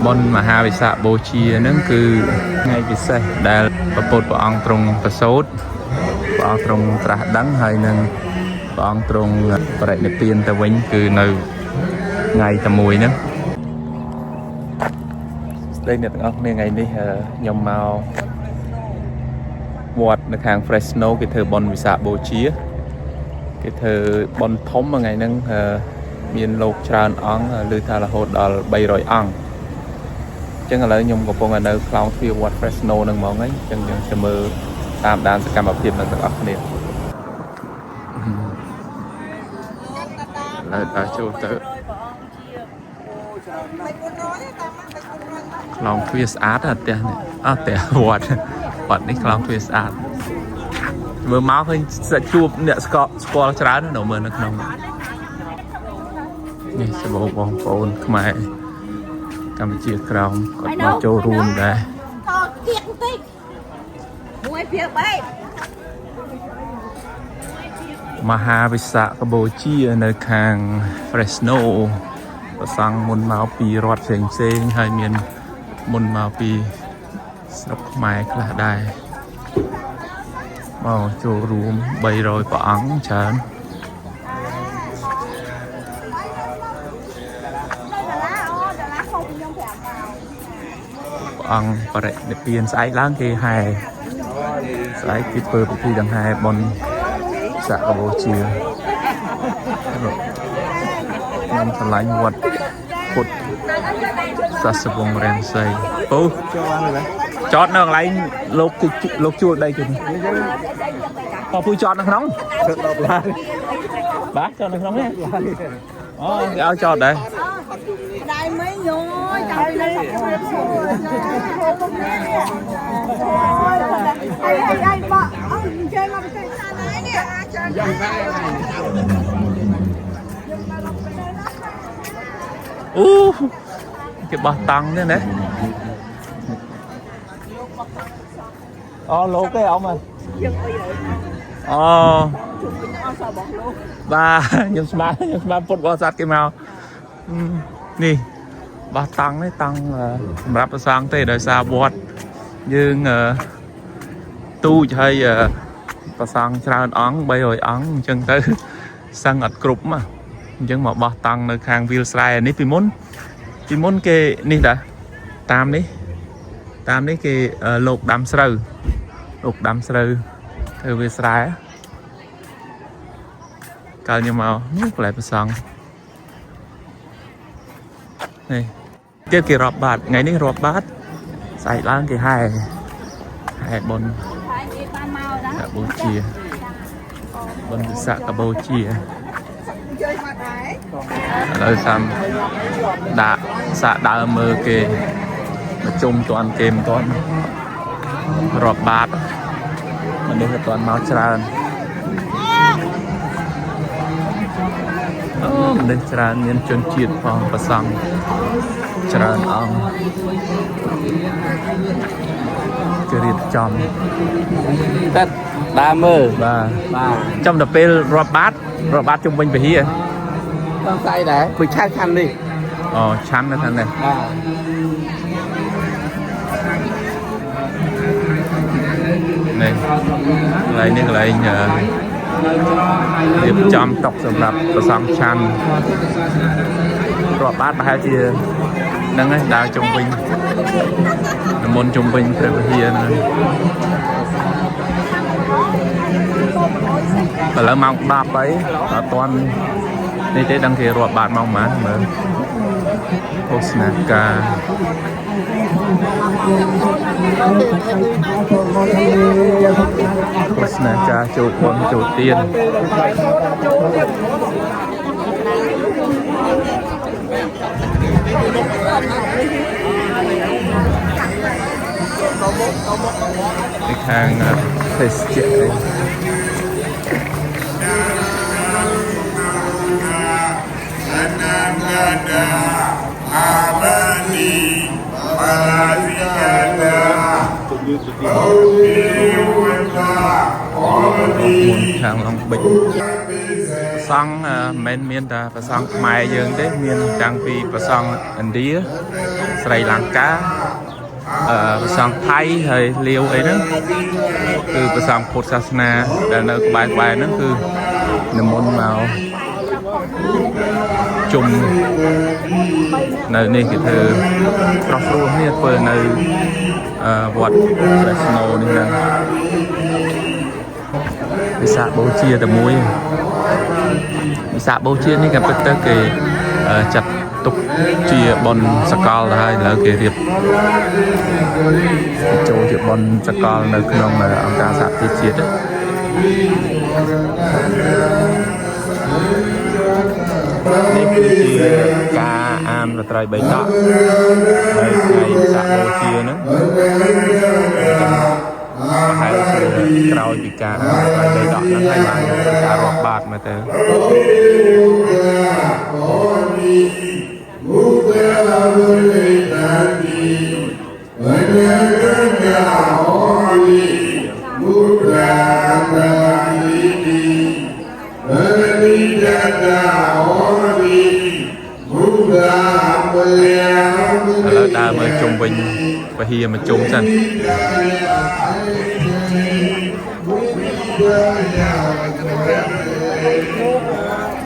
บนมหาวิสาโบชีนั่นคือไงพิเศษได้ประปุตองตรงประสูตรองตรงตราดังให้หนึ่งองตรงประเด็นเปลี่ยนแต่วันคือในไงตะมวยนั่นđây là những ngày này nhom màu vọtในทางเฟรชโนcái thờ bồnวิสาโบชีcái thờ bồn thống mà ngày nâng miền lục tràn ong lư thà là hột đào bay rồi ong chẳng là nhom của phong ở nơi cloud field vọt fresh snow nâng món ấy chẳng những sẽ mơ tam đàn sẽ cầm vào phim là tất cả này là ta châu tới cloud field art à tiền à tiền vọt vọt đi cloud field art mơ máu thôi sẽ chụp nè score trái nó mơ nó khôngนี่จะบอกบองโอนขมายกัมพูชีกราวกดมาโจรูนได้มหาวิสาขบูชีในคางเฟรชโนประสังมุนมาปีรอดเสียงเซงให้เมียนมุนมาปีสลับขมายคลาได้มาโจรูมใบรอยปะอังฉันông và để tiền sai láng thì hai sai kịp bờ thì đằng hai bon dạ bồ chia năm thằng lái vật cột sa sập bông ren say ô chót nó lấy lục chua đây kìa họ phui chót nó nóng bác cho nó nóng nhé cái áo chót đây đây mấy nhồi đây đây vợ ông chơi làm cái sao đấy nè cái bát tăng nữa nè lố cái ông ơi ba nhầm smart phút bao sát cái màu nè ba tăng đấy tăngรับประsang tê đời xa bọt nhưng tu chơiประsang tràn ống bay rồi ống chân tới sang ngặt cục mà nhưng mà ba tăng nơi hàng view slide này vì muốn cái này đã tam đấy cái lục đam sờ từ view slide cao như màu nước lại sang này cái rọp bát ngày nay rọp bátใส่ล้างcái hai bồn bô chia bồn sạ cả bô chia rồi xong đã sạ đã mơ kề mà chung toàn kèm toàn rọp bát mình đây là toàn máu tràn mình đây tràn nhân chân chiết phòng và xong tràn ông chơi điện chom tất ba mơ ba trong đợt pel rọp bát trung bình về hier con tay đấy bị chăn khăn đi chăn nó thân này này lấy nhờ điệp chom tóc sầm rập và xong chăn rọp bát mà hai chia nâng ấy đào trung bình môn trung bình về hier và lỡ mong đạp ấy ở toàn đây thế đăng ký rọp bát mong má mà Osnaka chủ quân chủ tiên cái hàng thịt chạy hàng long bịch sang men miền ta và sang mai dương đấy miền trang phi và sang India Sri Lankaประสองไทยเฮ้ยเลียวไอ้นั่นคือประสองพุทธศาสนาแต่ในบายนั่นคือน้ำมนต์มาจุ่มในนี่คือเธอครอบครัวเนี่ยเปิดในวัดเรสโนนี่นะวิสาโบเชียแต่มวยวิสาโบเชียนี่กับเป็นเตอร์เกจัดตุกเชียบอลสกอลได้แล้วเกเรียบโจเชียบอลสกอลในขนมองค์การสหประชาชาตินี่คือการอ่านไตรใบตะในสระโบเชียนะให้เราจิกาไตรใบตะนั้นให้มาการรบบาทมาเตอแล้วตามาจมวิญไปเฮียมาจมสัน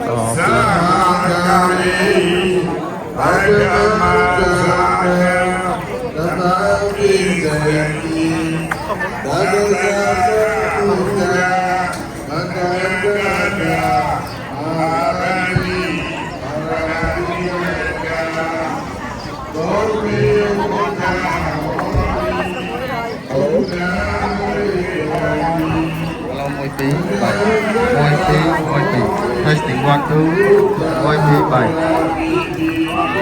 ต่อhai tiếng quạt tu quay phí bảy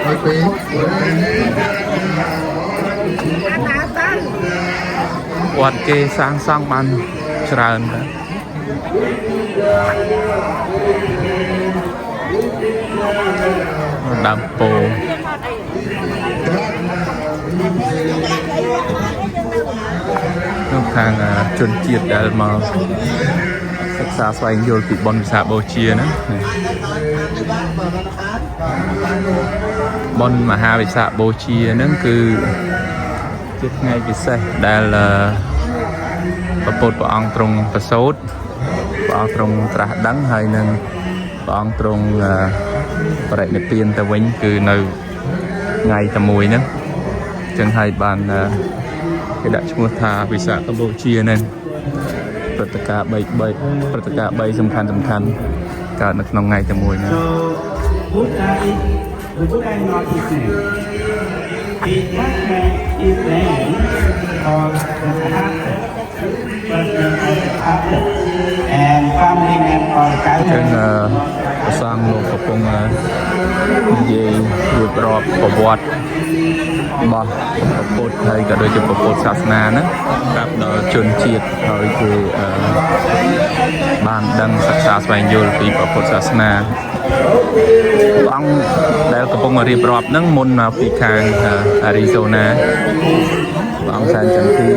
quay phí quạt kê sang ban tràn đam po nước hàng chuẩn chiết đã màศึกษาสวายโยลปิบอลสาโบเชียนะบอลมหาวิสาโบเชียนั่นคือจุดไงพิเศษได้ละประปดประองตรงประสูตรประองตรงตราดังให้นั่นประองตรงประเด็นเปลี่ยนแต่วันคือในไงตะมวยนะจึงให้บานcái đại chúng taวิสาโบเชียนั่นปฏิกาใบปฏิกาใบสำคัญการนักน้องไงจะมวยนะจึงสร้างโลกกระปงเย่เรียบรอบประวัติบ่ประพุทธให้ก็โดยเฉพาะประพุทธศาสนานะกับชนជាតិហើយគឺបានដឹងសិក្សាស្វែងយល់ពីព្រះពុទ្ធសាសនាអង្គដែលកំពុងរៀបរាប់ហ្នឹងមុនមកពីខាងអារីโซណាអង្គសានចន្ទទីឥ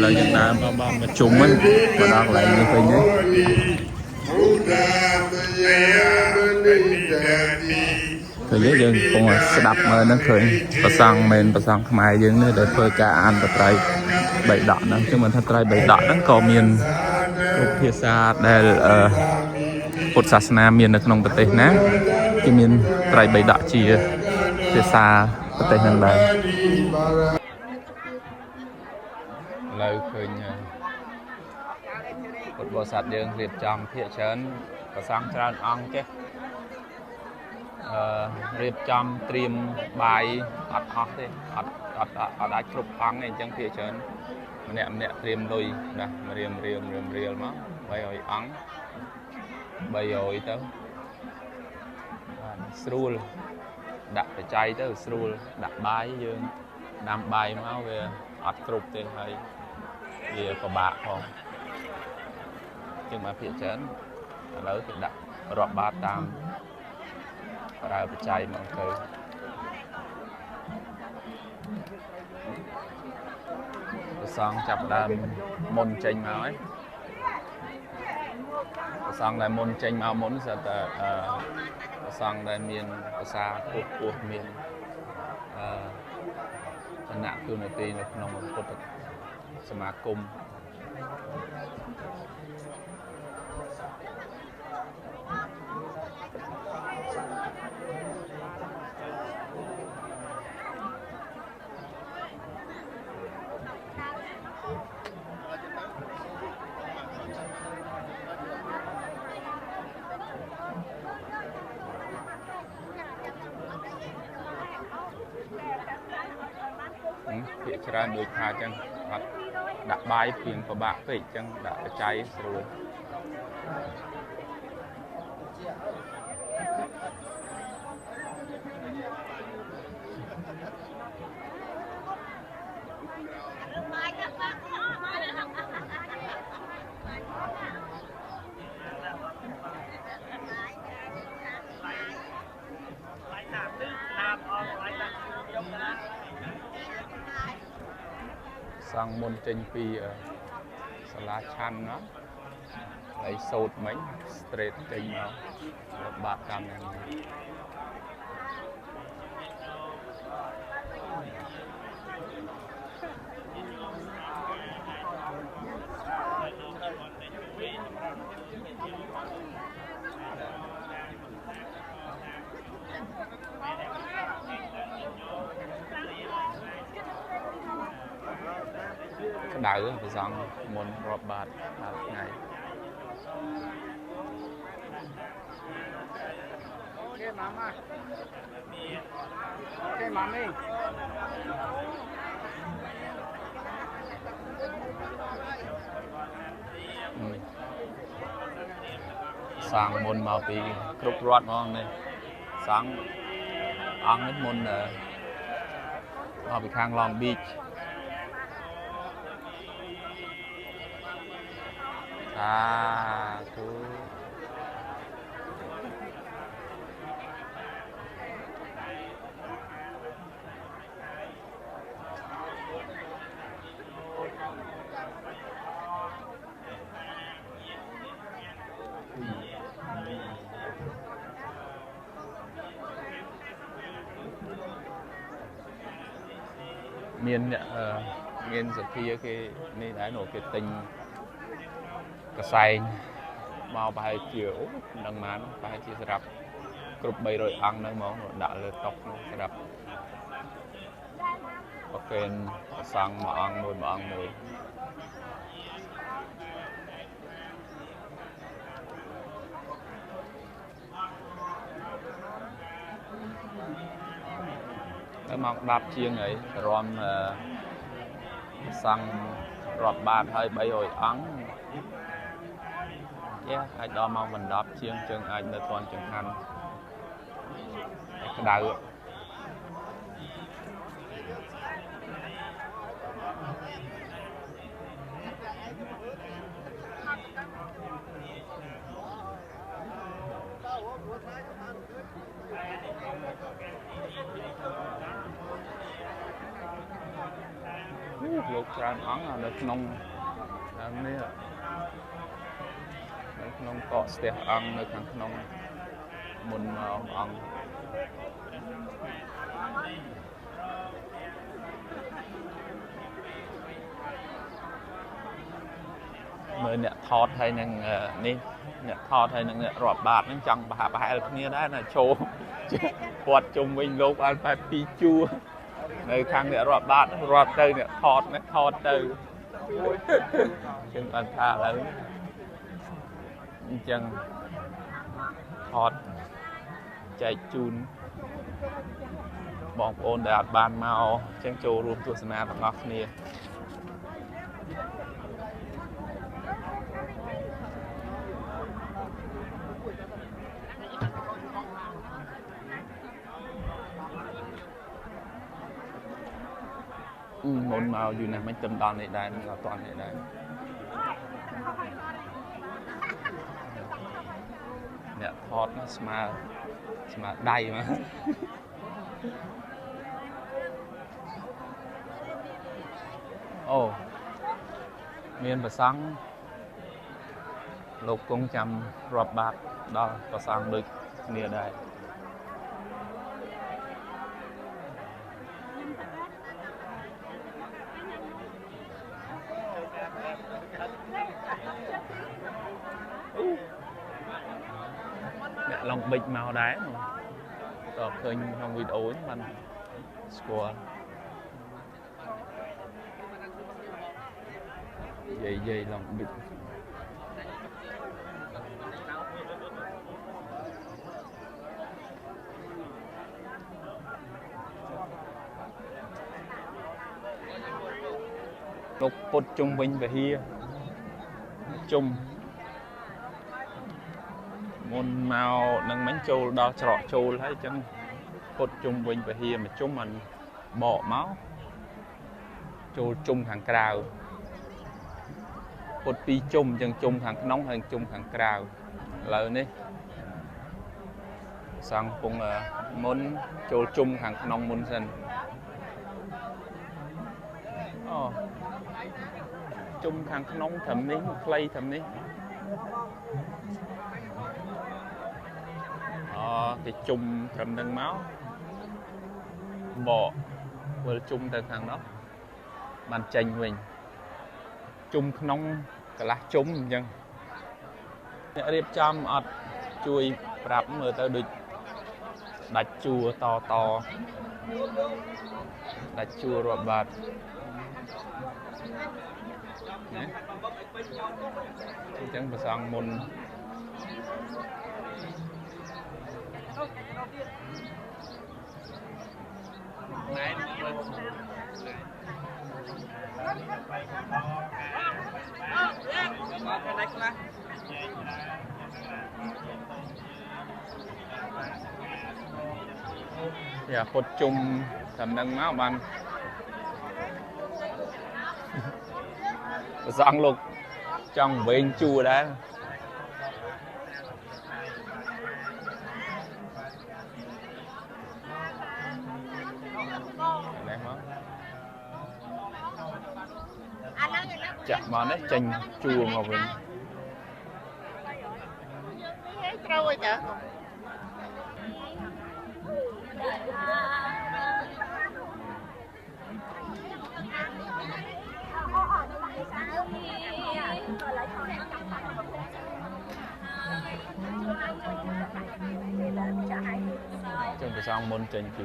ឡូវយើងដើរបងមកជុំហ្នឹងមកដល់កន្លែងនេះឃើញទេឃើញយើងកំពុងស្ដាប់មើលហ្នឹងឃើញប្រសង់មែនប្រសង់ខ្មែរយើងនេះដែលធ្វើការអានបត្រៃបីដកហ្នឹងគឺមិនថាត្រៃបីដកហ្នឹងក៏មានគ្រប់ភាសាដែលពុទ្ធសាសនាមាននៅក្នុងប្រទេសណាគឺមានត្រៃបីដកជាភាសាប្រទេសហ្នឹងដែរឥឡូវឃើញពុទ្ធបរិស័ទយើងរៀបចំភាគច្រើនប្រសង់ច្រើនអង្គចេះរៀបចំត្រៀមបាយអត់អស់ទេអត់អាចគ្រប់អង្គទេអញ្ចឹងភាគច្រើនម្នាក់ត្រៀមលុយណារៀមមក300អង្គ300ទៅស្រួលដាក់បច្ច័យទៅស្រួលដាក់បាយយើងដាំបាយមកវាអត់គ្រប់ទេហើយវាពិបាកផងជាងមកភាគច្រើនឥឡូវគេដាក់រាប់បាតតាមប្រើបច្ច័យមកទៅប្រសងចាប់ដើមមុនចេញមកហើយប្រសងដែលមុនចេញមកមុនសិតតែ សង្ឃដែលមានភាសាពោះមានឋានៈទូនាទីនៅក្នុងពុទ្ធសមាគមភាគច្រើនដូចថាអញ្ចឹងអត់ដាក់បាយពីងពិបាកពេកអញ្ចឹងដាក់បច្ច័យស្រួលសង្ឃមុនចេញពីសាលាឆាន់ណាហើយសោតមិញ straight ចេញមកបាក់កម្មហ្នឹងក្តៅប្រសងមុនរាប់បាតដល់ថ្ងៃអូខេម៉ាម៉ាអូខេម៉ាមីសាងមុនមកពីគ្រប់រដ្ឋហ្មងនេះសាងអង្គនេះមុនមកពីខាង Long Beach tu miền sập thia cái này đã nổi cái tìnhกระแสมาไปเกี่ยวดังนั้นไปที่สำหรับกลุ่มใบโรยอังนั่งมองด่าเลยตกสำหรับโอเคสั่งมาอังมวยมาอังมวยแล้วมาดับเชียงไงรวมสั่งรอบบาทให้ใบโรยอังai đó mau mình đáp chiên chân ai nơi toàn chân hành cái đau lúc tràn ấn là được nông này nông cọ sẹt ăn nơiខាងក្នុងមុនមកអង្គមើលអ្នកថតហើយនឹងនេះអ្នកថតហើយនឹងអ្នករាប់បាតហ្នឹងចង់ប្រហែលគ្នាដែរណាចូលគាត់ជុំវិញលោកបានបែបពីរជួរនៅខាងអ្នករាប់បាតរាប់ទៅអ្នកថតនេះថតទៅចឹងបានថាឥឡូវអញ្ចឹងថតចែកជូនបងប្អូនដែលអត់បានមកអញ្ចឹងចូលរួមទស្សនាទាំងអស់គ្នាមុនមកយូរណាស់មិនទៅដល់នេះដែរមិនអត់នេះដែរអ្នកថតស្មើដៃមកអូមានប្រសង់លោកគង់ចាំរាប់បាតដល់ប្រសង់ដូចគ្នាដែរ bịch màu đá rồi khơi trong video mình score dây lòng bịch lúc bột chung vinh về hia chung môn màu nâng bánh trâu đo trọ trâu thấy chân bột chung vinh về hia mà chung mình bỏ máu trâu chung hàng cào bột pi chung chân chung hàng nóng hơn chung hàng cào lợi ní sang cùng môn trâu chung hàng nóng môn sân chung hàng nóng thầm ní play thầm ní cái chung thầm nâng máu bỏ vừa chung từ hàng đó bàn chanh mình chung nóng cả lá chung chân điệp trăm ọt chui rạp người ta được đặt chùa to to đặt chùa rồi bạt chẳng phải sang môn dạ cột chung thầm nâng máu ban sang lục trong bên chùa đó chạm vào đấy chanh chùa mà mình trong thời gian môn trên thì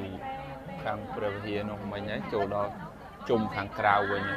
khang previa nó mình nhé chỗ đó chung hàng cào vậy nhé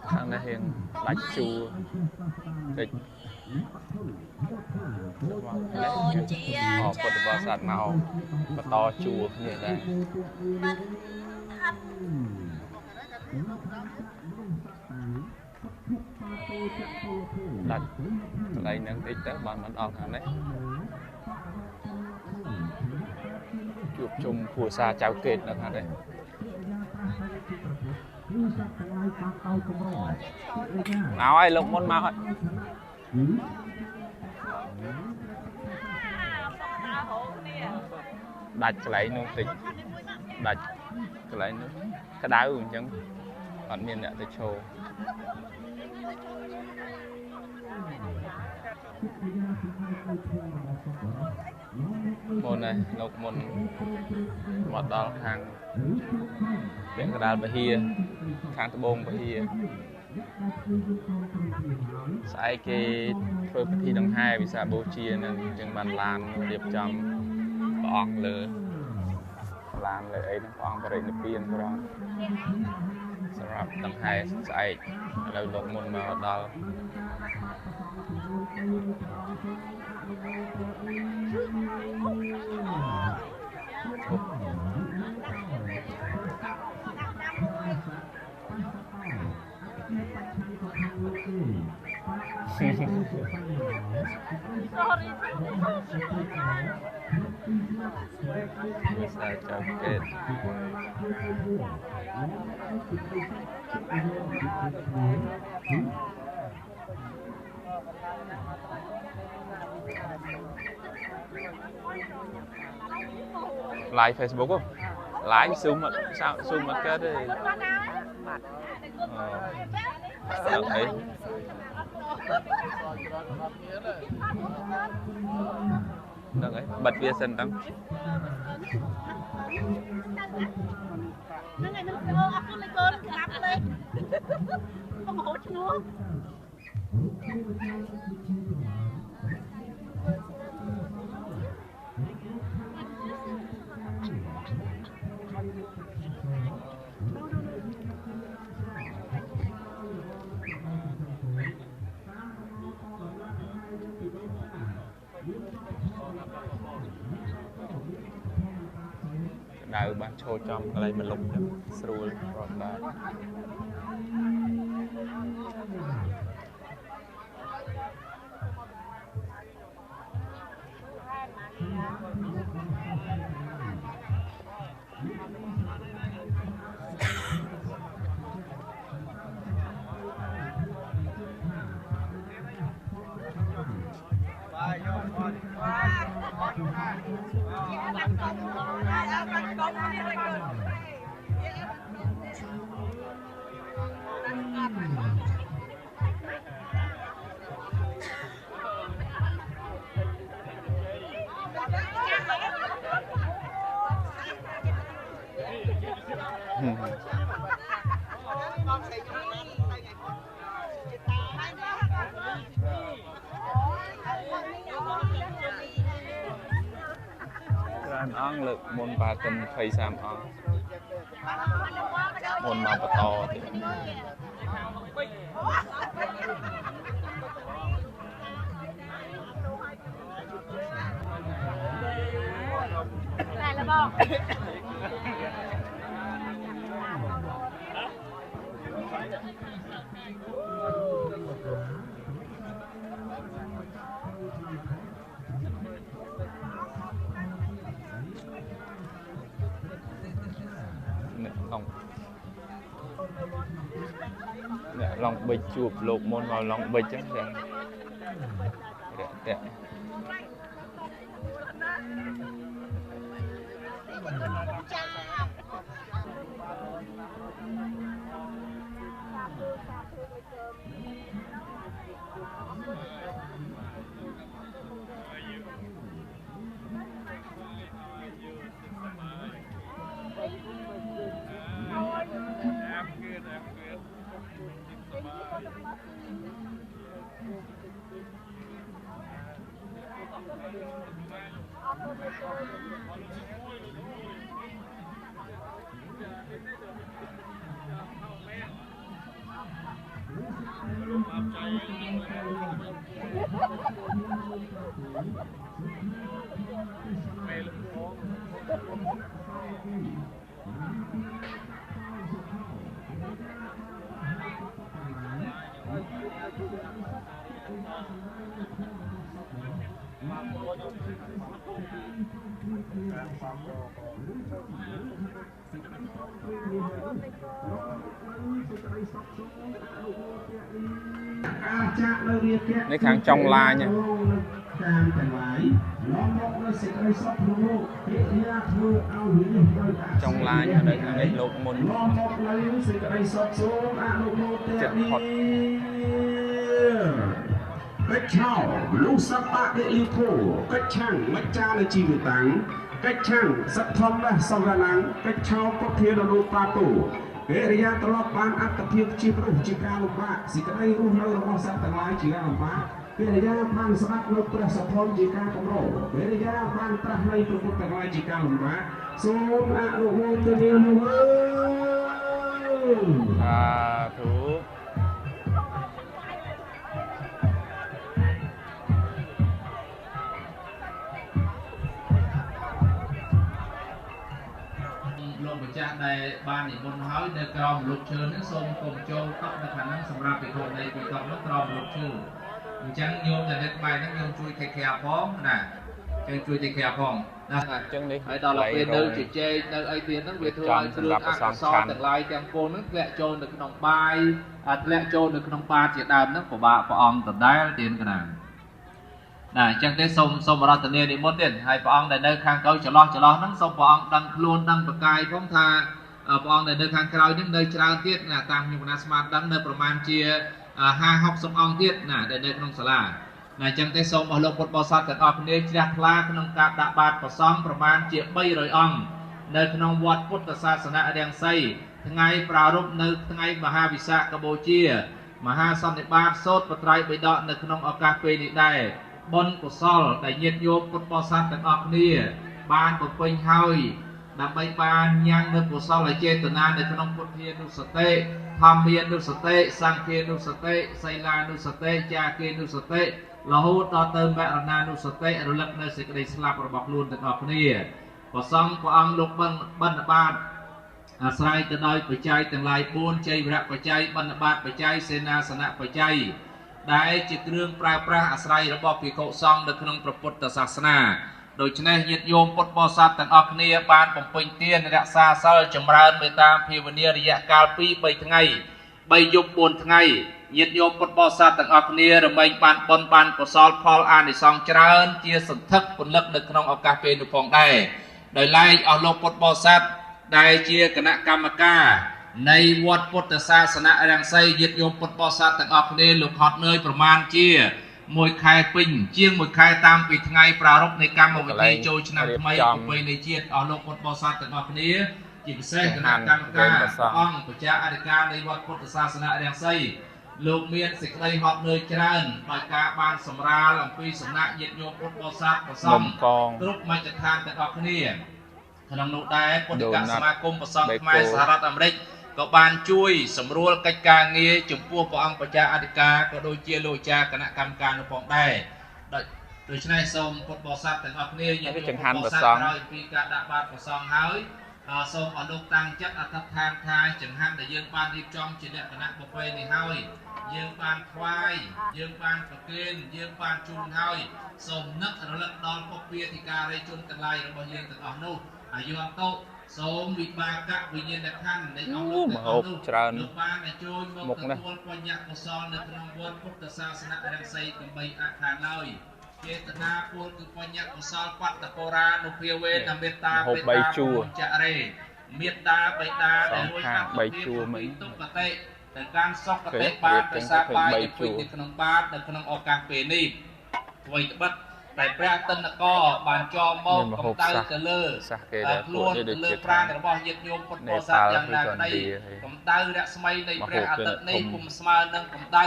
thằng này hiện bạch chùa kịch họ có được sạt màu và to chùa như thế đặt lấy nâng tích đó bạn vẫn ở thằng đấy chụp chung phù sa cháo kệt là thằng đấy máu ai lục môn máu ấy đặt lấy nó tịch đặt lấy nó cái đá ương chẳng còn miền đã tới show môn này lục môn một đó hàng biển cái đá bờ hia hàng tơ bông bờ hia sai cái phơi thi đằng hai vì sao bố chia nên chừng bàn lan điệp trong bong lửa lan lửa ấy nó bong cái này nó piên rồi សម្រាប់ដង្ហែស្អែកឥឡូវលោកមុនមកដល់សាចាប់កេតLive Facebook không? Live zoom mà sao zoom mà cái đấy. Được ấy. Được ấy, bật video sân tăng. Đào bán show trong cái này mình lục rồi ba Anh ăn lực môn ba tinh phay sam ăn môn mà to thì này là bò lòng lòng bịch chụp lột môn vào lòng bịch chắc rằng đẹpในข้างจองลายเนี่ยจองลายเนี่ยในข้างในโลกมนเจ็บพอดcách chào lúc sắp bạc để lưu thổ cách chẳng mất cha là chi người táng cách chẳng sắp thâm là sau ra nắng cách chào có thiên là đô pa tổ để ra tao lót ban áp tập thiên chi pro chi ca lục bạc chỉ cái đây u nơi nó sắp tầng lái chỉ ra lục bạc để ra ban sắp lục ra sắp thâm chi ca công rổ để ra ban tra hay pro tầng lái chỉ ca lục bạc số a lục mô tư điêu lục ធូលោកម្ចាស់ដែលបាននិមន្តហើយនៅក្រោមលោកឈើនឹងសូមកុំចូលតក់នៅខាងហ្នឹងសម្រាប់ពិធីនៃពីតក់នោះក្រោមលោកឈើអញ្ចឹងញោមតែនៅក្បែរហ្នឹងញោមជួយ take care ផងណាចឹងជួយ take care ផងណាអញ្ចឹងនេះហើយដល់ពេលនៅជជែកនៅអីទៀតហ្នឹងវាធ្វើឲ្យគ្រឿងអកុសលទាំងឡាយទាំងពួងហ្នឹងធ្លាក់ចូលនៅក្នុងបាយធ្លាក់ចូលនៅក្នុងបាតជាដើមហ្នឹងពិបាកព្រះអង្គដដែលទៀនកណាណាអញ្ចឹងទេសូមរតនានិមន្តទៀតហើយព្រះអង្គដែលនៅខាងក្រោយចន្លោះហ្នឹងសូមព្រះអង្គដឹងខ្លួនដឹងប្រកាយផងថាព្រះអង្គដែលនៅខាងក្រោយហ្នឹងនៅច្រើនទៀតណាតាមខ្ញុំណាស្មានដឹងនៅប្រមាណជា50-60អង្គទៀតណាដែលនៅក្នុងសាលាណាអញ្ចឹងទេសូមអស់លោកពុទ្ធបរិស័ទទាំងអស់គ្នាជ្រះថ្លាក្នុងការដាក់បាតព្រះសង្ឃប្រមាណជា300អង្គនៅក្នុងវត្តពុទ្ធសាសនារាំងសីថ្ងៃប្រារព្ធនៅថ្ងៃមហាវិសាខបូជាមហាសន្និបាតសូត្របត្រៃបិដកនៅក្នុងឱកាសពេលនេះដែរបុណ្យកុសលដែលញាតិញោមពុទ្ធបរិស័ទទាំងអស់គ្នាបានបំពេញហើយដើម្បីបានញ៉ាំងនូវកុសលចេតនានៅក្នុងពុទ្ធានុសតិធម្មានុសតិសង្ឃានុសតិសីលានុសតិចាគានុសតិរហូតដល់ទៅមរណានុសតិរលឹកនៅសេចក្តីស្លាប់របស់ខ្លួនទាំងអស់គ្នាព្រះសង្ឃព្រះអង្គលោកបណ្ឌបាតអាស្រ័យទៅដោយបច្ច័យទាំងឡាយ4ជ័យវរៈបច្ច័យបណ្ឌបាតបច្ច័យសេនាសនៈបច្ច័យដែលជាគ្រឿងប្រើប្រាស់អាស្រ័យរបស់ភិក្ខុសង្ឃនៅក្នុងព្រះពុទ្ធសាសនាដូច្នេះញាតិញោមពុទ្ធបរិស័ទទាំងអស់គ្នាបានបំពេញទានរក្សាសិលចម្រើនមេត្តាភាវនារយៈកាល2-3ថ្ងៃ3យប់4ថ្ងៃញាតិញោមពុទ្ធបរិស័ទទាំងអស់គ្នារមែងបានបុណ្យបានកុសលផលអានិសង្សច្រើនជាសន្ធឹកពលឹកនៅក្នុងឱកាសពេលនោះផងដែរដោយឡែកអស់លោកពុទ្ធបរិស័ទដែលជាគណៈកម្មការនៃវត្តពុទ្ធសាសនារាំងសីញាតិញោមពុទ្ធបរិស័ទទាំងអស់គ្នាលោកហត់នឿយប្រមាណជា1ខែពេញជាង1ខែតាមពីថ្ងៃប្រារព្ធនៃកម្មវិធីចូលឆ្នាំថ្មីប្រពៃណីជាតិអស់លោកពុទ្ធបរិស័ទទាំងអស់គ្នាជាពិសេសគណៈកម្មការអង្គបជាអធិការនៃវត្តពុទ្ធសាសនារាំងសីលោកមានសេចក្តីហត់នឿយច្រើនដោយការបានសម្រាលអំពីសំណាក់ញាតិញោមពុទ្ធបរិស័ទប្រសងគ្រប់មជ្ឈដ្ឋានទាំងអស់គ្នាក្នុងនោះដែរពុទ្ធិកសមាគមប្រសងខ្មែរសហរដ្ឋអាមេរិកក៏បានជួយសម្រួលកិច្ចការងារចំពោះព្រះអង្គបជាអធិការក៏ដូចជាលោកអាចារ្យគណៈកម្មការនោះផងដែរដូច្នេះសូមពុទ្ធបរិស័ទទាំងអស់គ្នាញាតិញោមពុទ្ធបរិស័ទក្រោយពីការដាក់បាតប្រសងហើយសូមអនុតាំងចិត្តអធិដ្ឋានថាចង្ហាន់ដែលយើងបានរៀបចំជាលក្ខណៈប្រពៃនេះហើយយើងបានថ្វាយយើងបានប្រគេនយើងបានជូនហើយសូមនឹករលឹកដល់ពុព្វាធិការីជនទាំងឡាយរបស់យើងទាំងអស់នោះអាយុអន្តោសូមវិបាកវិញ្ញាណខណ្ឌនៃអង្គលោកទាំងអស់នោះលោកបានអញ្ជើញមកទទួលបញ្ញកុសលនៅក្នុងវត្តពុទ្ធសាសនារាំងសីដើម្បីអខានឡើយចេតនាពលគឺបញ្ញកុសលបត្តបរានុភាវេនមេត្តាបេតាចរេមេត្តាបេតាដែលរួចអត្តភាពពីទុក្ខតិទៅកាន់សុខតិបានប្រសាបាយពេញនៅក្នុងបាតនៅក្នុងឱកាសពេលនេះអ្វីត្បិតតែព្រះតិនកបានចងមកកំដៅទៅលើខ្លួនទៅលើប្រាណរបស់ញាតិញោមពុទ្ធបរិស័ទយ៉ាងណាក្តីកំដៅរស្មីនៃព្រះអាទិត្យនេះគុំស្មើនឹងកំដៅ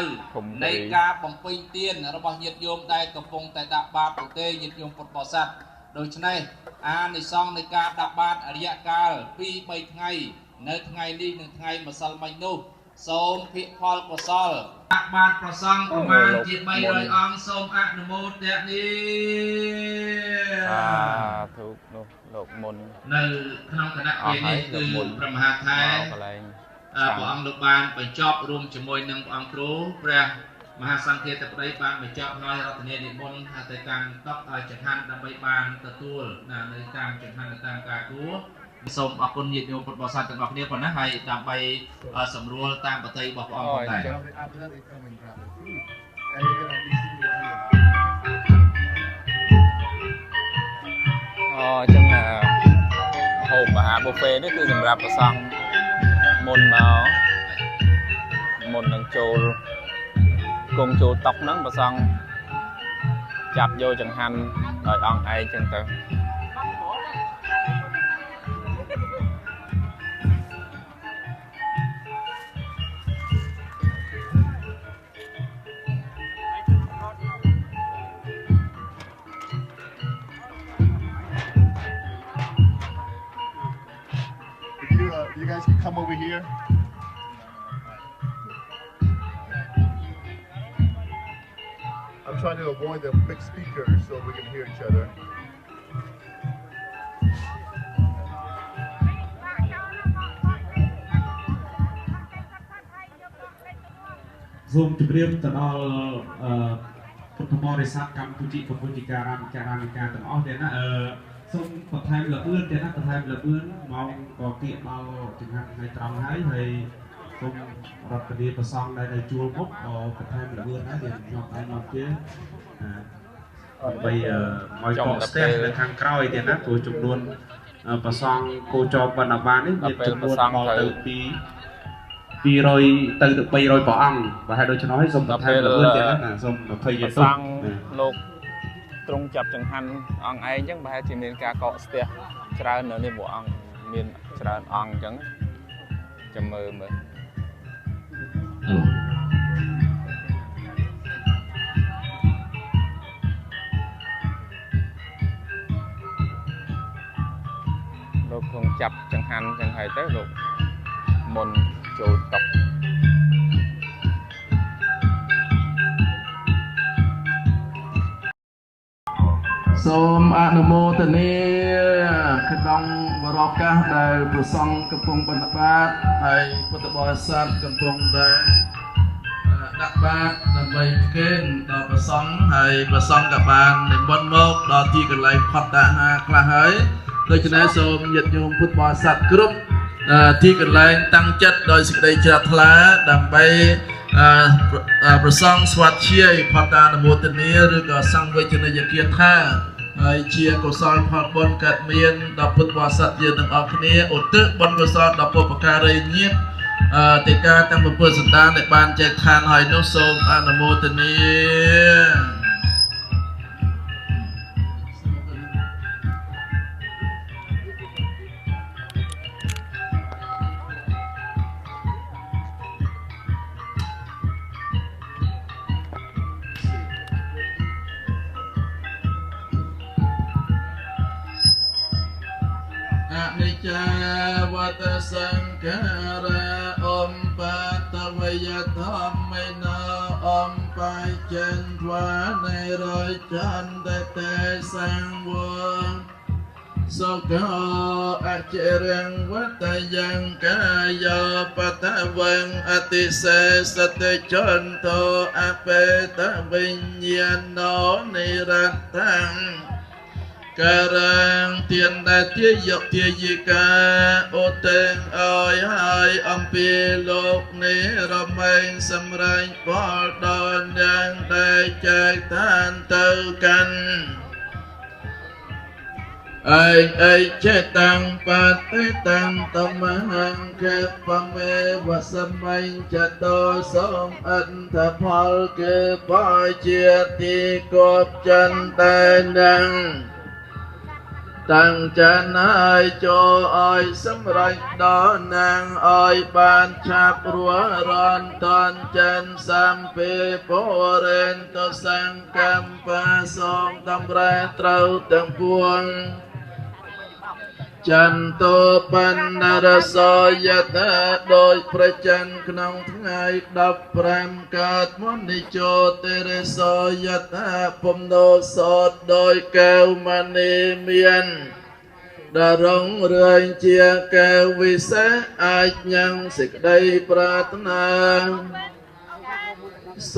នៃការបំពេញទានរបស់ញាតិញោមដែលកំពុងតែដាក់បាតប្រទេសញាតិញោមពុទ្ធបរិស័ទដូច្នេះអានិសង្ឃនៃការដាក់បាតរយៈកាល2-3ថ្ងៃនៅថ្ងៃនេះនិងថ្ងៃម្សិលមិញនោះសូមភិក្ខផលកុសលដាក់បាតប្រសងប្រមាណជា300អង្គសូមអនុមោទនាធុនោះលោកមុននៅក្នុងគណៈពេលនេះគឺព្រះមហាថែព្រះអង្គលោកបានបញ្ចប់រួមជាមួយនឹងព្រះអង្គគ្រូព្រះមហាសង្ឃាធិបតីបានបញ្ចប់ហើយរតនានិមន្តទៅកាន់តុចង្ហាន់ដើម្បីបានទទួលនៅតាមចង្ហាន់នៅតាមការគួរសូមអរគុណញាតិញោមពុទ្ធបរិស័ទទាំងអស់គ្នាប៉ុណ្ណាហើយដើម្បីសម្រួលតាមបទរបស់ព្រះអង្គផងដែរចឹងហូបអាហារប៊ូហ្វេនេះគឺសម្រាប់ប្រសង់មុនមកមុននឹងចូលគង់ចូលតុហ្នឹងប្រសង់ចាប់យកចង្ហាន់ដោយអង្គឯងចឹងទៅYou guys can come over here. trying to avoid the big speakers so we can hear each other. សូមជម្រាបទៅដល់ពុទ្ធបរិស័ទកម្ពុជាកម្ពុជាការាចារានិកាទាំងអស់ទៀតណាសូមបន្ថែមលឿនទៀតណាបន្ថែមលឿនម៉ោងក៏គៀកដល់ចង្ហាន់ថ្ងៃត្រង់ហើយសូមរដ្ឋាភិបាលប្រសងដែលជួលមុខបន្ថែមលឿនដែរដែលខ្ញុំតែមកជាបីមកកកស្ទះនៅខាងក្រោយទៀតណាព្រោះចំនួនប្រសងគោចបបណ្ឌបាននេះមានចំនួនមកទៅពី200ទៅ300ព្រះអង្គបើហើយដូច្នោះហើយសូមបន្ថែមលឿនទៀតណាសូម20យេស៊ូលោកទ្រង់ចាប់ចង្ហាន់អង្គឯងអញ្ចឹងប្រហែលជាមានការកកស្ទះច្រើននៅនេះពួកអង្គមានច្រើនអង្គអញ្ចឹងចាំមើលលោកទ្រង់ចាប់ចង្ហាន់អញ្ចឹងហើយទៅលោកមុនចូលតុកសូមអនុមោទនាក្នុងវរឱកាសដែលព្រះសង្ឃកំពុងបិណ្ឌបាតហើយពុទ្ធបរិស័ទកំពុងតែដាក់បាតដើម្បីផ្គេនដល់ព្រះសង្ឃហើយព្រះសង្ឃក៏បាននិមន្តមកដល់ទីកន្លែងផតតាហាខ្លះហើយដូច្នេះសូមញាតិញោមពុទ្ធបរិស័ទគ្រប់ទីកន្លែងតាំងចិត្តដោយសេចក្តីជ្រះថ្លាដើម្បីប្រសងស្វាធ្យាយផតានុមោទនាឬក៏សង្វេជនីយគាថាហើយជាកុសលផលបុណ្យកើតមានដល់ពុទ្ធបរិស័ទយើងទាំងអស់គ្នាឧទ្ទិសបុណ្យកុសលដល់ពុព្វការីញាតិទេកាទាំងពុទ្ធសន្តានដែលបានចែកឋានហើយនោះសូមអនុមោទនាអនិច្ចាវតសង្ខារាអំបតវយធម្មេណអំបាយចិនធ្វានៃរយចន្ទតែសង្វងសុខោអចិរិងវតយ៉ាងកាយោបតវងអតិសេសតិចន្តោអបេតវិញ្ញាណោនិរតੰការងទៀនដែលទាយកទាយិកាអូតែងអើយហើយអំពីលោកនេះរមែងសម្រែងផលដល់យ៉ាងដែលចែកឋានទៅកាន់ឯងឯចេតាំងបតិតាំងតមហង្កេបមេវសមញ្ចតោសូមអន្តផលគឺបជាទីគប់ចន្ទតែនឹងតាំងចានឲ្យចូលឲ្យសម្រេចដល់នាងឲ្យបានឆាប់រួចរាន់តនចិនសំពេពរេនតសង្កម្មបាសូមតម្រែត្រូវទាំងពួងចន្ទោបណ្ណរសយតាដោយប្រច័នក្នុងថ្ងៃ15កើតមនិជោតិរិសយតាពំនោសតដោយកែវមณีមានដែលរងរឿនជាកែវវិសេសអាចញ៉ាំងសេចក្តីប្រាថ្នា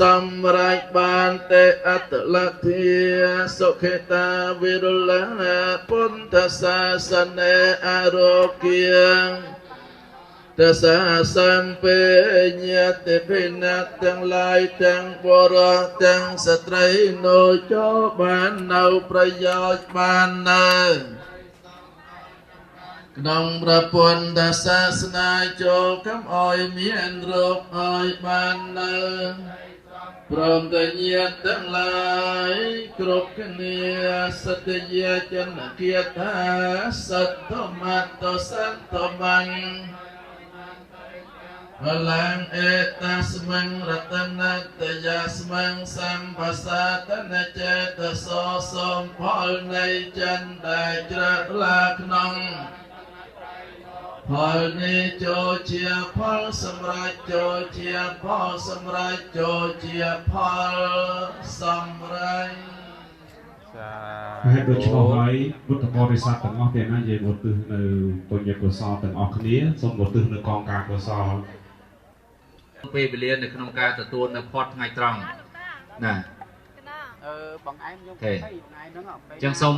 សម្រេចបានទេអត្តលទ្ធិសុខេតាវិរុលពុទ្ធសាសនេអរោគាទសាសំពេញតិភិណាទាំងឡាយទាំងបរិសទាំងស្ត្រីនោះចូលបាននៅប្រយោជន៍បាននៅក្នុងព្រះពុទ្ធសាសនាចូលកុំឲ្យមានរោគឲ្យបាននៅព្រមទាំងញាតិទាំងឡាយគ្រប់គ្នាសត្យយាចនគាថាសត្តមត្តសន្តមញ្ញបលាំងអេតាស្មង្រតនតយាស្មង្សម្បសាតនចេតសោសូមផលនៃចិនដែលជ្រះថ្លាក្នុង ផលនេះចូលជាផលសម្រាប់ចូលជាផលសម្រាប់ចូលជាផលសម្រាប់ ហេតុដូច្នោះហើយពុទ្ធបរិស័ទទាំងអស់ទាំងណាយើងឧទ្ទិសនៅពុញ្ញកុសលទាំងអស់គ្នាសូមឧទ្ទិសនៅកងការកុសលពេលវេលានៅក្នុងការទទួលនៅផុតថ្ងៃត្រង់ណាបងឯងយកទៅចឹងសូម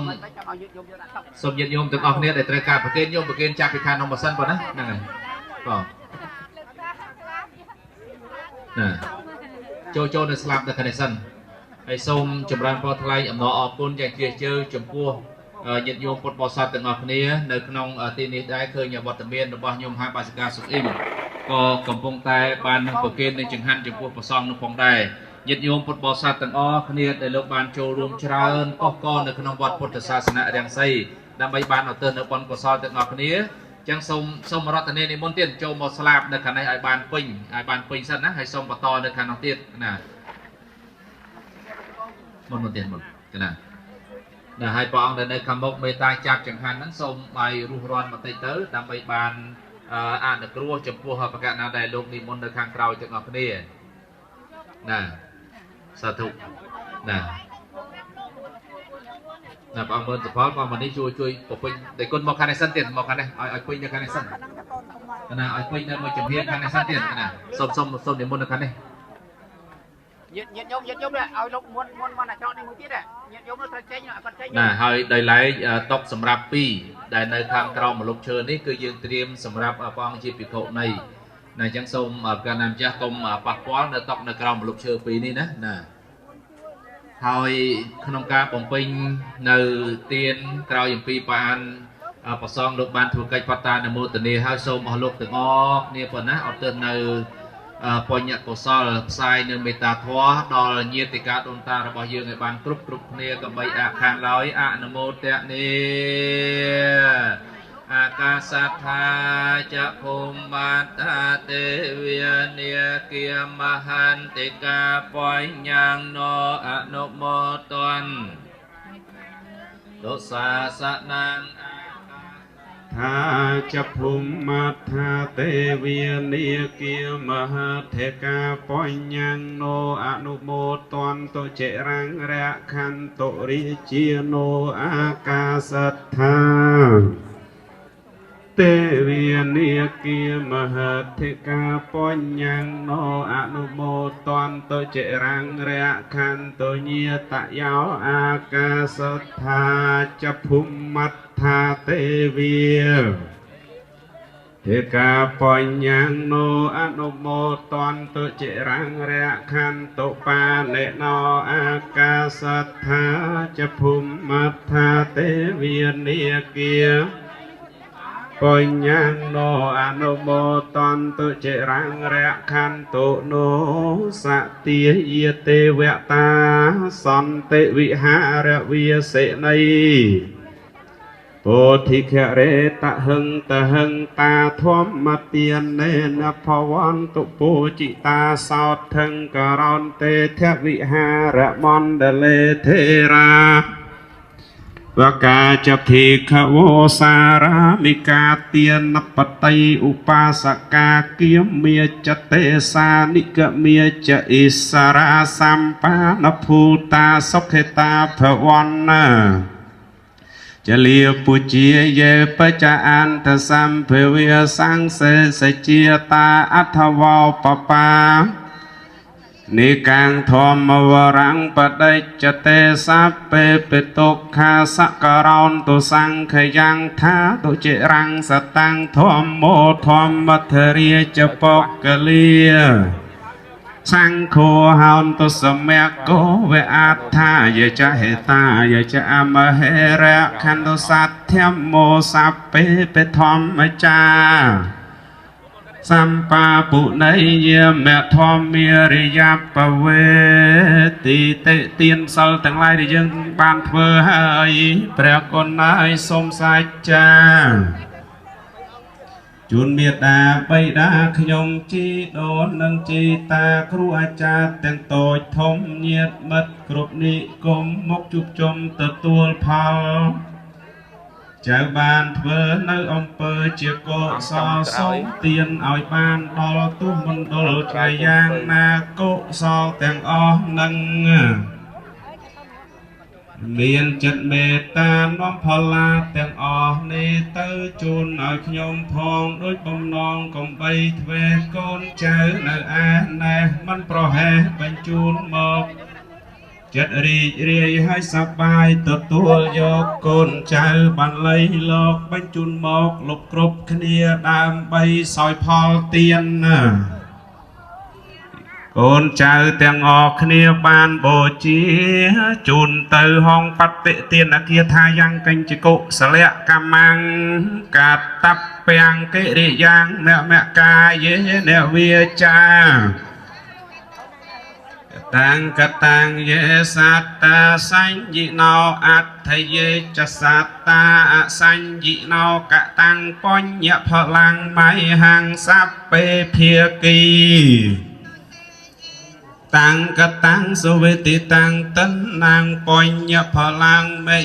ញាតិញោមទាំងអស់គ្នាដែលត្រូវការប្រគេនញោមប្រគេនចាប់ពីខាងក្នុងម៉ាស៊ីនប៉ុណ្ណាហ្នឹងហើយបងណាចូលនៅស្លាប់នៅខាងនេះសិនហើយសូមចម្រើនពរថ្លែងអំណរអរគុណយ៉ាងជ្រាលជ្រៅចំពោះញាតិញោមពុទ្ធបរិស័ទទាំងអស់គ្នានៅក្នុងទីនេះដែរឃើញវត្តមានរបស់ញោមហាបាសិកាសុខអ៊ីមក៏កំពុងតែបាននឹងប្រគេននឹងចង្ហាន់ចំពោះព្រះសង្ឃនោះផងដែរញាតិញោមពុទ្ធបរិស័ទទាំងអស់គ្នាដែលលោកបានចូលរួមច្រើនកុសកនៅក្នុងវត្តពុទ្ធសាសនារាំងសីដើម្បីបានឧទ្ទិសនៅបុណ្យកុសលទាំងអស់គ្នាចឹងសូមរតនានិមន្តទៀតចូលមកស្លាប់នៅខាងនេះឲ្យបានពេញសិនណាហើយសូមបន្តនៅខាងនោះទៀតណាមុនទៀតមុនណាដែលឲ្យព្រះអង្គដែលនៅខាងមុខមេត្តាចាប់ចង្ហាន់ហ្នឹងសូមឲ្យរស់រាន់បន្តិចទៅដើម្បីបានអនុគ្រោះចំពោះបកណាដែលលោកនិមន្តនៅខាងក្រោយទាំងអស់គ្នាណាសាធុណាព្រះអង្គមើលទៅផលព្រះអង្គនេះជួយពពេញតែគុណមកខាងនេះសិនទៀតមកខាងនេះឲ្យពេញនៅខាងនេះសិនណាឲ្យពេញនៅមួយជំហានខាងនេះសិនទៀតណាសូមនិមន្តនៅខាងនេះញាតិញោមឲ្យលោកមុនអាចកនេះមួយទៀតញាតិញោមត្រូវចេញអត់គាត់ចេញណាហើយដោយឡែកតុកសម្រាប់2ដែលនៅខាងក្រោមម្លប់ឈើនេះគឺយើងត្រៀមសម្រាប់ព្រះអង្គជាភិក្ខុនៃណាអញ្ចឹងសូមកាលណាម្ចាស់កុំប៉ះពាល់នៅតុកនៅក្រោមម្លប់ឈើ2នេះណាហើយក្នុងការបំពេញនៅទានក្រោយអំពីបានប្រសងលោកបានធ្វើកិច្ចបត្តានុមោទនាហើយសូមអស់លោកទាំងអស់គ្នាប៉ុណ្ណាអត់ទៅនៅបញ្ញកុសលផ្សាយនៅមេត្តាធម៌ដល់ញាតិកាដូនតារបស់យើងឲ្យបានគ្រប់គ្នាកបីអខានឡើយអនុមោទនាអាកាសថាចភុមបាតាទេវានិគាមហន្តិកាបញ្ញងណោអនុមោទនទុសាសនាងថាចភុមមថាទេវានិគាមហន្តិកាបញ្ញងណោអនុមោទនទុចិរាំងរខន្តុរិជាណោអាកាសថាទេវានិគាមហត្ថិកាបញ្ញងណោអនុមោទនតុចិរាំងរខន្តុញាតយោអាកាសថាចភុមមថាទេវាទេកាបញ្ញងណោអនុមោទនតុចិរាំងរខន្តុបានិណោអាកាសថាចភុមមថាទេវានិគាបញ្ញងណោអនុមោទនតុចិរាំងរខន្តុណោសទាយទេវតាសន្តិវិហារវិសេណីពោធិខរេតហឹងតហឹងតាធម្មទាននេនភវន្តុពោជិតាសោតថឹងករនទេធវិហារមណ្ឌលេធេរាវកាចភិក្ខវោសារាមិកាទានបតីឧបាសកាគៀមមាចតេសានិកមាចអិសរាសម្បានភូតាសុខេតាភវណ្ណាចលាពុជាយេបច្ចអន្តសម្ភវេសង្សេសជាតាអថវោបបានិកាងធម្មវរាំងបដិច្ចតេសាពេពិតុខាសករោនទុសង្ខយ៉ាងថាទុចិរាំងសតាំងធម្មោធម្មធរិយចបកលាសង្ឃោហោនទុសមគោវេអត្ថាយចហេតាយចអមហេរៈខន្តុសត្យមោសពេពិធម្មចាសម្បាពុណៃយមធម្មារិយបវេទីតិទានសិលទាំងឡាយដែលយើងបានធ្វើហើយព្រះគុណហើយសូមសាចា ជួនមេត្តាបិតាខ្ញុំជីដូននិងជីតាគ្រូអាចារ្យទាំងតូចធំញាតិមិត្តគ្រប់និគមមកជួបជុំទទួលផលច ចៅបានធ្វើនៅអំពើជាកុសលសូមទានឲ្យបានដល់ទុះមណ្ឌលត្រៃយ៉ាងណាកុសលទាំងអស់នឹងមានចិត្តមេត្តានាំផលឡាទាំងអស់នេះទៅជូនឲ្យខ្ញុំផងដោយបំណងកំបីទ្វេកូនចៅនៅឯណេះមិនប្រហែសបញ្ជូនមកចិត្តរីករាយឲ្យសប្បាយទទួលយកកូនចៅបានលៃលោកបញ្ជូនមកលុបគ្រប់គ្នាដើម្បីសោយផលទានណាកូនចៅទាំងអស់គ្នាបានបូជាជូនទៅហងបតិទានអគាថាយ៉ាងកញ្ចកុសលៈកម្មੰកាតបពាំងកិរិយ៉ាងអ្នកមកាយេអ្នកវាចាតាំងកតាំងយេសត្តាសញ្ញិណោអដ្ឋយេចសត្តាអសញ្ញិណោកតាំងបញ្ញផលាំងមៃហੰសัพពេភាគីតាំងកតាំងសុវេតិតាំងតនាងបញ្ញផលាំងមេ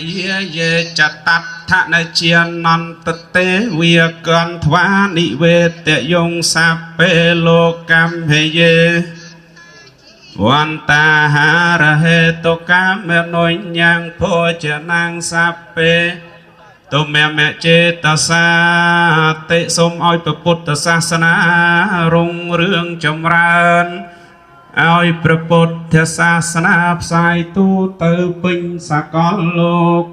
យេចតដ្ឋនជានន្តទេវាកន្ធ្វានិវេតយងសัพពេលោកម្មហេយេវន្តាហារហេតុកាមេនុញ្ញងភោចនាងសัพពេទុមេមចេតសាតិសូមឲ្យព្រះពុទ្ធសាសនារុងរឿងចម្រើនឲ្យព្រះពុទ្ធសាសនាផ្សាយទូទៅពេញសកលលោក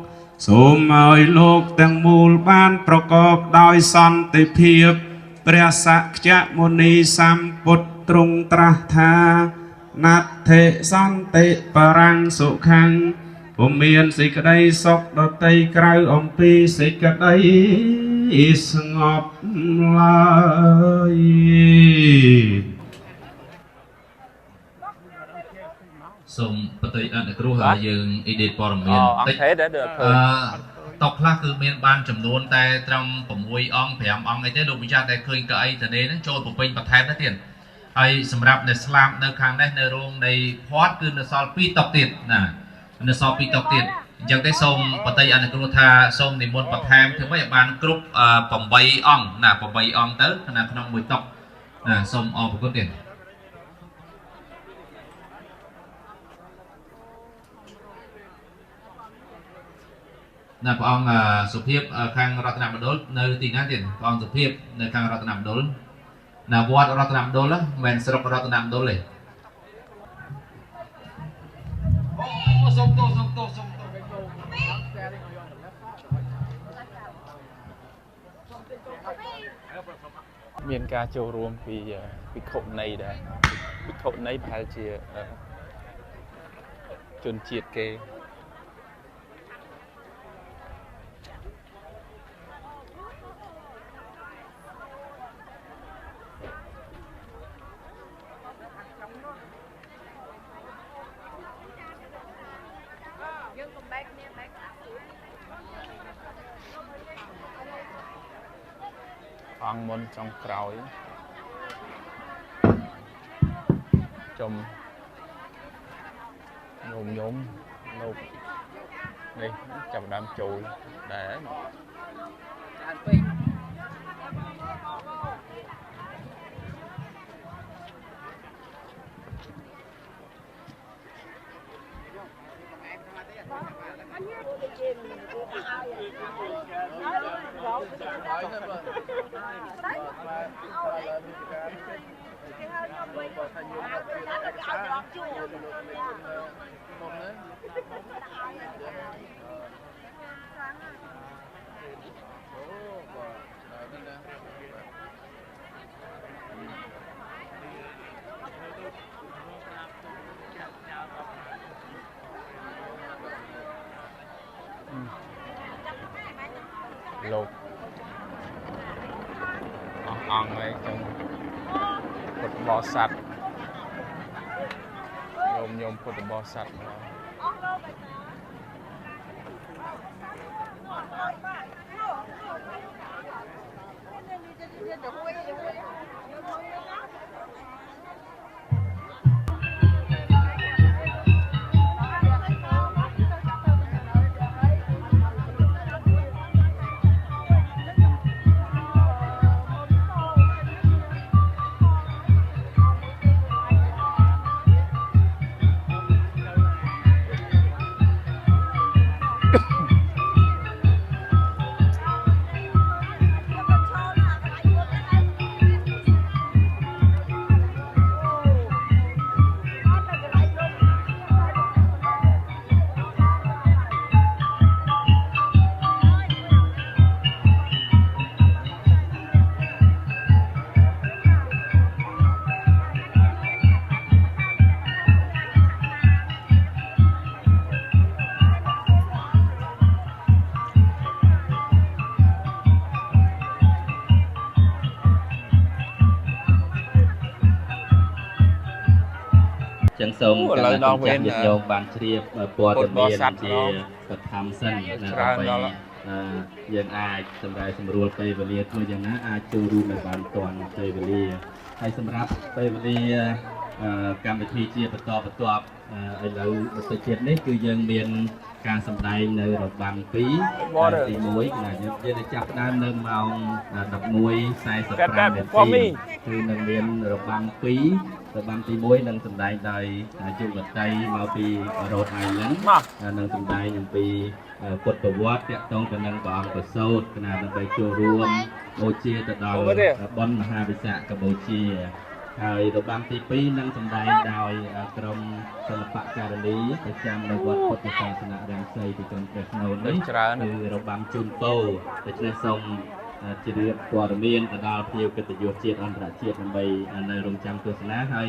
សូមឲ្យលោកទាំងមូលបានប្រកបដោយសន្តិភាពព្រះសក្យមុនីសម្ពុទ្ធទ្រង់ត្រាស់ថាណដ្ឋិសន្តិបរាំងសុខੰពុំមានសេចក្តីសុខដតីក្រៅអំពីសេចក្តីស្ងប់ឡើយសូមបតីអនុគ្រោះឲ្យយើងអ៊ីឌីតព័ត៌មានតិចតកខ្លះគឺមានបានចំនួនតែត្រឹម6អង្គ5អង្គអីទេលោកម្ចាស់តែឃើញកៅអីតនេហ្នឹងចូលប្រពេញបន្ថែមទៅទៀតហើយសម្រាប់អ្នកស្លាប់នៅខាងនេះនៅរោងនៃផាត់គឺនៅសល់2តុកទៀតណានៅសល់2តុកទៀតអញ្ចឹងទេសូមបតីអនុគ្រោះថាសូមនិមន្តបន្ថែមធ្វើម៉េចឲ្យបានគ្រប់8អង្គណា8អង្គទៅក្នុងមួយតុកណាសូមអរគុណទៀតណាព្រះអង្គសុភាពខាងរតនមណ្ឌលនៅទីណាទៀតព្រះអង្គសុភាពនៅខាងរតនមណ្ឌលណាវត្តរតនមណ្ឌលមិនមែនស្រុករតនមណ្ឌលទេអូសុំទោសមានការចូលរួមពីភិក្ខុណីដែរភិក្ខុណីប្រហែលជាជនជាតិគេអង្គមុនចុងក្រោយចំញោមលោកនេះចាប់ដើមចូលដែរច្រើនពេកលោកអង្គឯងចឹងពុទ្ធបរិស័ទញោមពុទ្ធបរិស័ទ ចឹងសូមគណៈកម្មការញាតិញោមបានជ្រាបព័ត៌មានជាបឋមសិនដើម្បីយើងអាចសម្រាប់សម្រួលពេលវេលាធ្វើយ៉ាងណាអាចចូលរួមនៅបានទាន់ពេលវេលាហើយសម្រាប់ពេលវេលាកម្មវិធីជាបន្តបន្ទាប់ឥឡូវបន្តិចទៀតនេះគឺយើងមានការសម្ដែងនៅរបាំ2ទី1ណាយើងនឹងចាប់ផ្ដើមនៅម៉ោង 11:45 នាទីគឺនឹងមានរបាំ2របាំទី1នឹងសម្ដែងដោយយុវតីមកពី Rhode Island នឹងសម្ដែងអំពីពុទ្ធប្រវត្តិទាក់ទងទៅនឹងព្រះអង្គប្រសូតណាដើម្បីចូលរួមបូជាទៅដល់បុណ្យមហាវិសាខបូជាហើយរបាំទី2នឹងសម្ដែងដោយក្រុមសិល្បករនីប្រចាំនៅវត្តពុទ្ធសាសនារាំងសីទីក្រុងព្រះស្នូលនេះគឺរបាំជូនពរដូច្នេះសូមជម្រាបព័ត៌មានទៅដល់ភ្ញៀវកិត្តិយសជាតិអន្តរជាតិដើម្បីនៅរងចាំទស្សនាហើយ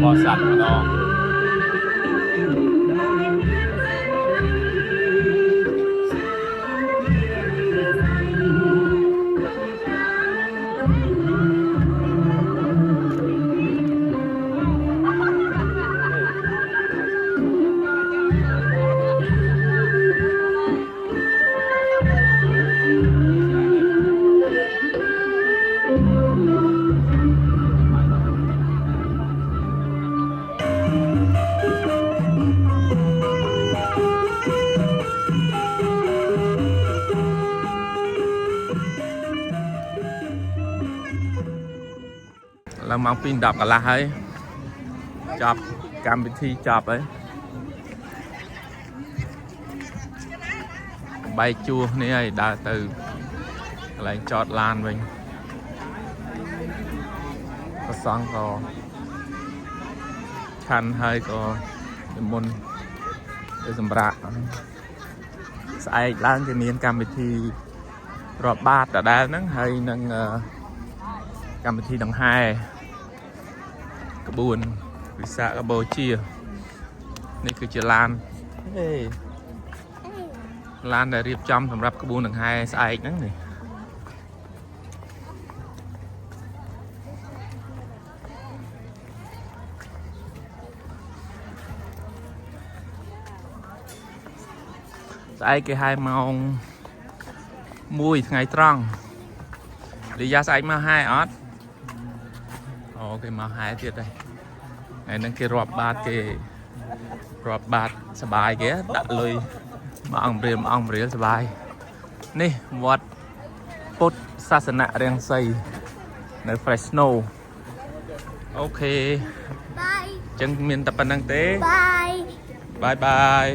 บอสัตว์เนาะ là mong pin đọc cả là hay chọc cam bị thi chọc ấy bay chua này ấy đã từ lại chọt lan mình có xong có khăn hơi có môn để dùm bạc sai lan thì miền cam bị thi rồi ba đã đa nắng hay nâng cam bị thi đằng hai cái buồn vì sao cái bầu chiaนี่คือจะลานลานได้เรียบจำสำหรับกระบุนหนึ่งไฮสไอนั่นนี่สไอcái hai màu mùi ngày trăng đi ra sạch mà hai ót ok mà hai tiệt đây này nâng cái rọp bátสบายเก๋ดัดเลยมาอ่องเรียสบายนี่วัดพุทธศาสนาเรียงไซในเฟรชโนโอเคจังเมียนตะปันนังเต้บาย